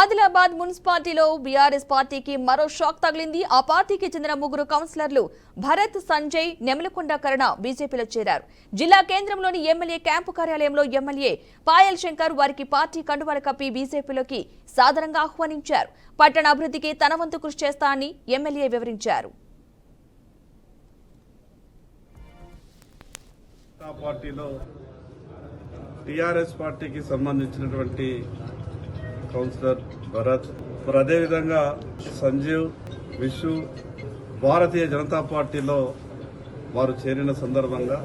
ఆదిలాబాద్ మున్సిపాలిటీలో బీఆర్ఎస్ పార్టీకి మరో షాక్ తగిలింది. ఆ పార్టీకి చెందిన ముగ్గురు కౌన్సిలర్లు భరత్, సంజయ్, నెమలకొండ కరుణ బీజేపీలో చేరారు. జిల్లా కేంద్రంలోని ఎమ్మెల్యే క్యాంపు కార్యాలయంలో ఎమ్మెల్యే పాయల్ శంకర్ వారికి పార్టీ కండువాలు కప్పి బీజేపీలోకి సాదరంగా ఆహ్వానించారు. పట్టణ అభివృద్ధికి తన వంతు కృషి చేస్తానని ఎమ్మెల్యే వివరించారు. టీఆర్ఎస్ పార్టీకి సంబంధించినటువంటి కౌన్సిలర్ భరత్, మరి అదేవిధంగా సంజీవ్, విశ్వ భారతీయ జనతా పార్టీలో వారు చేరిన సందర్భంగా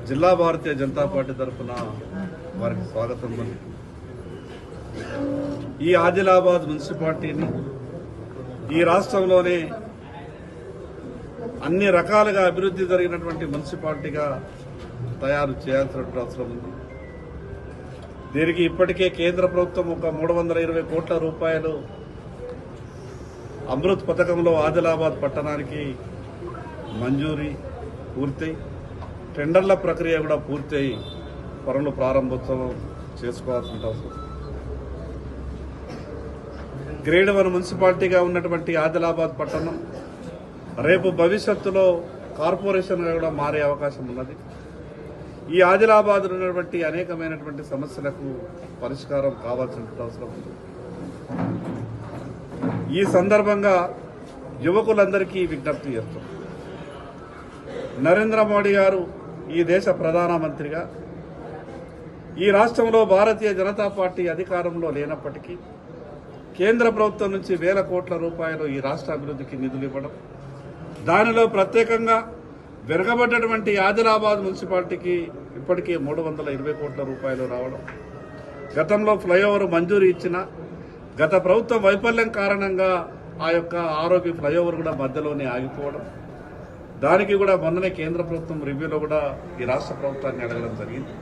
జిల్లా భారతీయ జనతా పార్టీ తరఫున వారికి స్వాగతం పలికి ఈ ఆదిలాబాద్ మున్సిపాలిటీని ఈ రాష్ట్రంలోనే అన్ని రకాలుగా అభివృద్ధి జరిగినటువంటి మున్సిపాలిటీగా తయారు చేయాల్సినటువంటి అవసరం ఉంది. దీనికి ఇప్పటికే కేంద్ర ప్రభుత్వం ఒక 320 కోట్ల రూపాయలు అమృత్ పథకంలో ఆదిలాబాద్ పట్టణానికి మంజూరీ పూర్తయి టెండర్ల ప్రక్రియ కూడా పూర్తయి పనులు ప్రారంభోత్సవం చేసుకోవాల్సిన అవసరం. గ్రేడ్ 1 మున్సిపాలిటీగా ఉన్నటువంటి ఆదిలాబాద్ పట్టణం రేపు భవిష్యత్తులో కార్పొరేషన్గా కూడా మారే అవకాశం ఉన్నది. ఈ ఆదిలాబాద్ ఉన్నటువంటి అనేకమైనటువంటి సమస్యలకు పరిష్కారం కావాల్సిన అవసరం ఉంది. ఈ సందర్భంగా యువకులందరికీ విజ్ఞప్తి చేస్తాం. నరేంద్ర మోడీ గారు ఈ దేశ ప్రధానమంత్రిగా ఈ రాష్ట్రంలో భారతీయ జనతా పార్టీ అధికారంలో లేనప్పటికీ కేంద్ర ప్రభుత్వం నుంచి వేల కోట్ల రూపాయలు ఈ రాష్ట్ర అభివృద్ధికి నిధులు ఇవ్వడం, దానిలో ప్రత్యేకంగా వెనుకబడ్డటువంటి ఆదిలాబాద్ మున్సిపాలిటీకి ఇప్పటికే 320 కోట్ల రూపాయలు రావడం, గతంలో ఫ్లైఓవర్ మంజూరు ఇచ్చిన గత ప్రభుత్వ వైఫల్యం కారణంగా ఆ యొక్క ఆరోగ్య ఫ్లైఓవర్ కూడా మధ్యలోనే ఆగిపోవడం, దానికి కూడా మొన్ననే కేంద్ర ప్రభుత్వం రివ్యూలో కూడా ఈ రాష్ట్ర ప్రభుత్వాన్ని అడగడం జరిగింది.